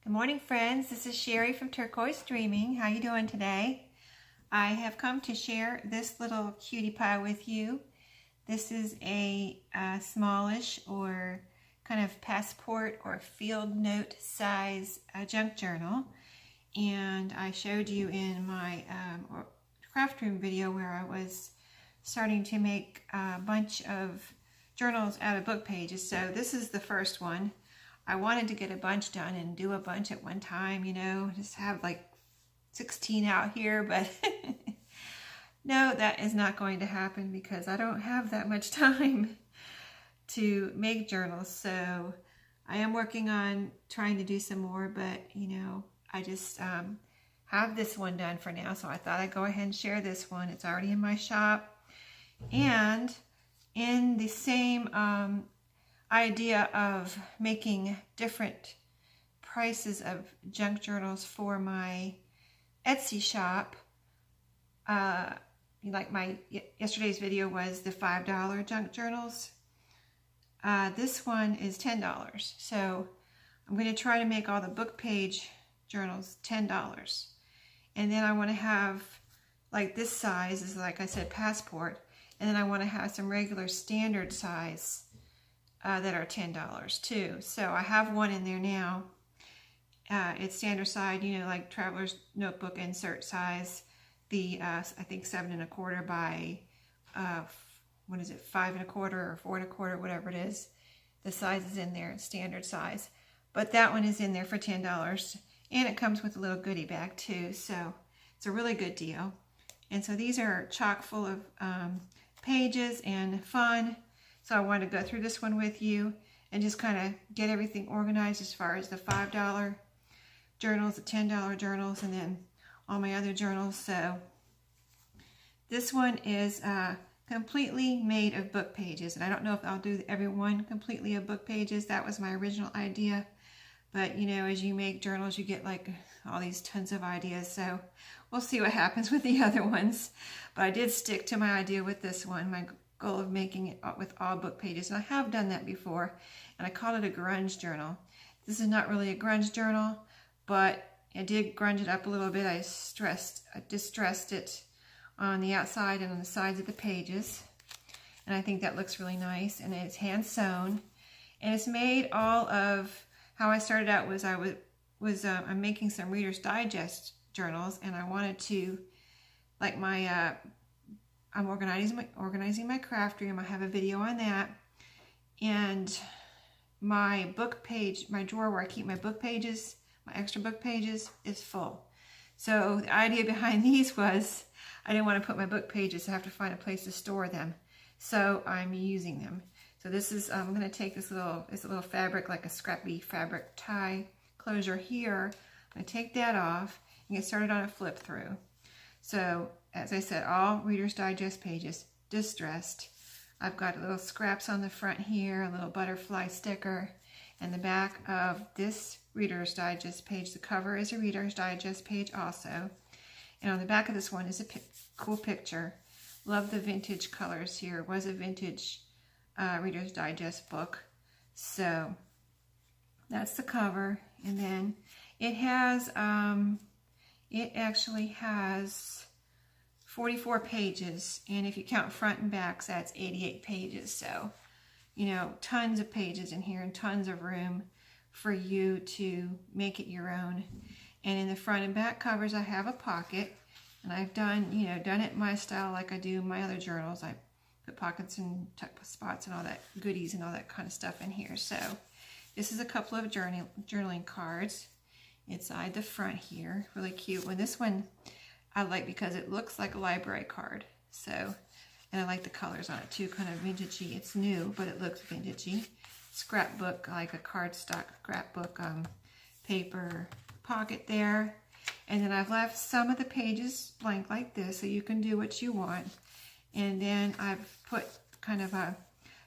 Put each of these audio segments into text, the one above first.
Good morning, friends. This is Sherry from Turquoise Dreaming. How you doing today? I have come to share this little cutie pie with you. This is a smallish or kind of passport or field note size junk journal. And I showed you in my craft room video where I was starting to make a bunch of journals out of book pages. So this is the first one. I wanted to get a bunch done and do a bunch at one time, just have like 16 out here, but no, that is not going to happen because I don't have that much time to make journals. So I am working on trying to do some more, but I just have this one done for now. So I thought I'd go ahead and share this one. It's already in my shop. And in the same idea of making different prices of junk journals for my Etsy shop, like my yesterday's video was the $5 junk journals. This one is $10. So I'm going to try to make all the book page journals $10. And then I want to have, like, this size is, like I said, passport. And then I want to have some regular standard size that are $10 too. So I have one in there now. It's standard size, like Traveler's Notebook insert size. The I think 7 1/4 by 5 1/4 or 4 1/4, whatever it is. The size is in there, it's standard size. But that one is in there for $10, and it comes with a little goodie bag too. So it's a really good deal. And so these are chock full of pages and fun. So I wanted to go through this one with you and just kind of get everything organized as far as the $5 journals, the $10 journals, and then all my other journals. So this one is completely made of book pages. And I don't know if I'll do every one completely of book pages. That was my original idea. But, as you make journals, you get like all these tons of ideas. So we'll see what happens with the other ones. But I did stick to my idea with this one. My goal of making it with all book pages, and I have done that before, and I called it a grunge journal. This is not really a grunge journal, but I did grunge it up a little bit. I distressed it on the outside and on the sides of the pages, and I think that looks really nice. And it's hand sewn, and it's made all of how I started out was I'm making some Reader's Digest journals, and I wanted to, like, my I'm organizing my craft room. I have a video on that. And my book page, my drawer where I keep my book pages, my extra book pages, is full. So the idea behind these was I didn't want to put my book pages. I have to find a place to store them. So I'm using them. So this is, I'm going to take this little fabric, like a scrappy fabric tie closure here. I'm going to take that off and get started on a flip through. So, as I said, all Reader's Digest pages, distressed. I've got little scraps on the front here, a little butterfly sticker, and the back of this Reader's Digest page. The cover is a Reader's Digest page also. And on the back of this one is a cool picture. Love the vintage colors here. It was a vintage Reader's Digest book. So, that's the cover. And then it has, it actually has 44 pages, and if you count front and backs, that's 88 pages. So, tons of pages in here and tons of room for you to make it your own. And in the front and back covers, I have a pocket, and I've done it my style like I do my other journals. I put pockets and tuck spots and all that goodies and all that kind of stuff in here. So, this is a couple of journaling cards inside the front here. Really cute one. This one I like because it looks like a library card. So, and I like the colors on it too, kind of vintagey. It's new, but it looks vintagey. Scrapbook, like a cardstock scrapbook paper pocket there. And then I've left some of the pages blank like this, so you can do what you want. And then I've put kind of a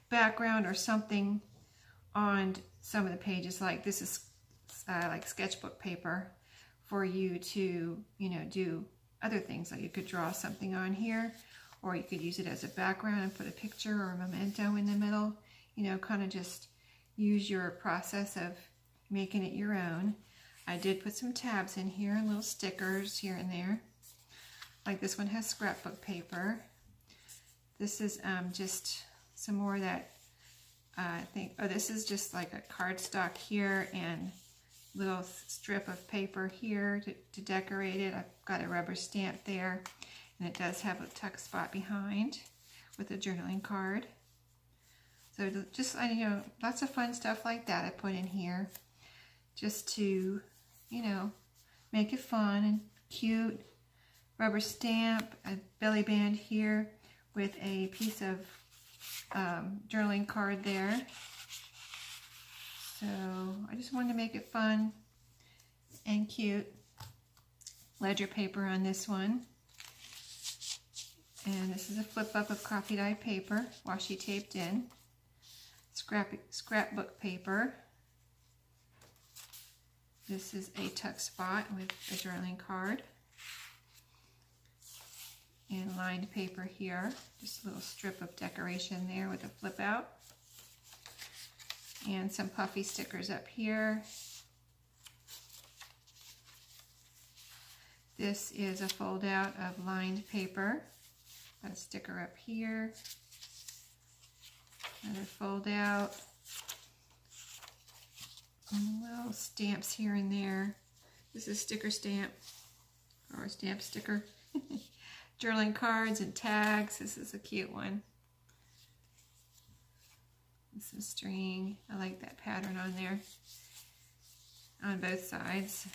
background or something on some of the pages, like this is like sketchbook paper for you to, do other things. Like you could draw something on here, or you could use it as a background and put a picture or a memento in the middle. Kind of just use your process of making it your own. I did put some tabs in here, little stickers here and there. Like this one has scrapbook paper. This is just some more of that, I think, oh, this is just like a cardstock here and little strip of paper here to decorate it. I've got a rubber stamp there, and it does have a tuck spot behind with a journaling card. So just, you know, lots of fun stuff like that I put in here just to, you know, make it fun and cute. Rubber stamp, a belly band here with a piece of journaling card there. So I just wanted to make it fun and cute. Ledger paper on this one. And this is a flip up of coffee dyed paper, washi taped in. Scrapbook paper. This is a tuck spot with a journaling card. And lined paper here, just a little strip of decoration there with a flip out. And some puffy stickers up here. This is a fold out of lined paper. Got a sticker up here. Another fold out. And little stamps here and there. This is a sticker stamp, or a stamp sticker. Journaling cards and tags. This is a cute one. And some string. I like that pattern on there. On both sides.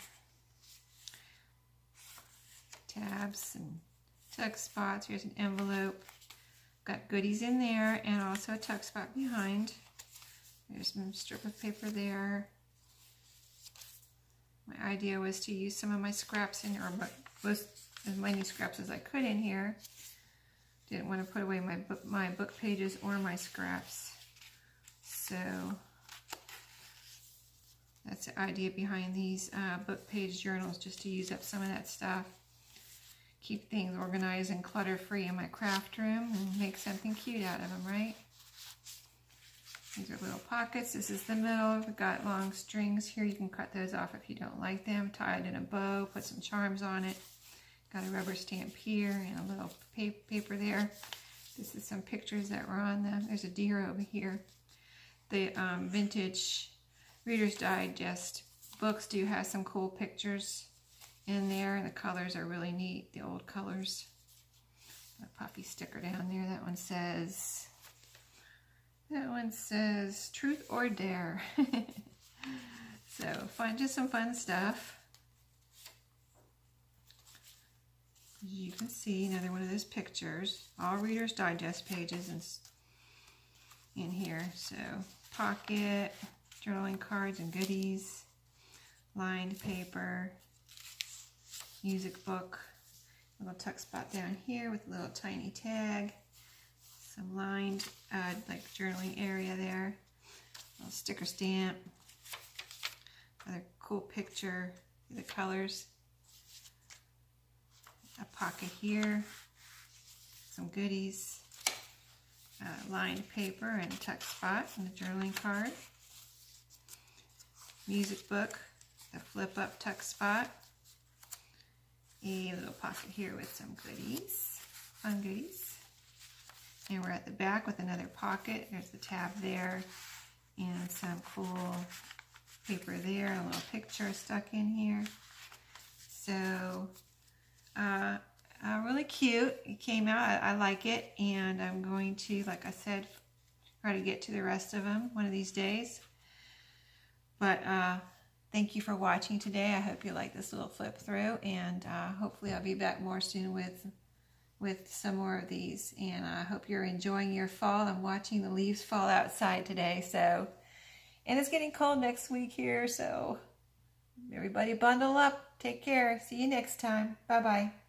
Tabs and tuck spots. Here's an envelope. Got goodies in there and also a tuck spot behind. There's some strip of paper there. My idea was to use some of my scraps in, or most as many scraps as I could in here. Didn't want to put away my book pages or my scraps. So that's the idea behind these book page journals, just to use up some of that stuff. Keep things organized and clutter-free in my craft room and make something cute out of them, right? These are little pockets. This is the middle. We've got long strings here. You can cut those off if you don't like them. Tie it in a bow, put some charms on it. Got a rubber stamp here and a little paper there. This is some pictures that were on them. There's a deer over here. The vintage Reader's Digest books do have some cool pictures in there, and the colors are really neat, the old colors. A puffy sticker down there. That one says Truth or Dare. So fun, just some fun stuff. As you can see, another one of those pictures. All Reader's Digest pages in here. So pocket, journaling cards and goodies, lined paper, music book, a little tuck spot down here with a little tiny tag, some lined like journaling area there, a little sticker stamp, another cool picture, the colors, a pocket here, some goodies, lined paper and a tuck spot and a journaling card, music book, the flip up tuck spot, a little pocket here with some goodies, fun goodies. And we're at the back with another pocket. There's the tab there and some cool paper there, a little picture stuck in here. So really cute. It came out. I like it, and I'm going to, like I said, try to get to the rest of them one of these days. But thank you for watching today. I hope you like this little flip through, and hopefully I'll be back more soon with some more of these. And I hope you're enjoying your fall. I'm watching the leaves fall outside today, so, and it's getting cold next week here, so everybody bundle up. Take care. See you next time. Bye-bye.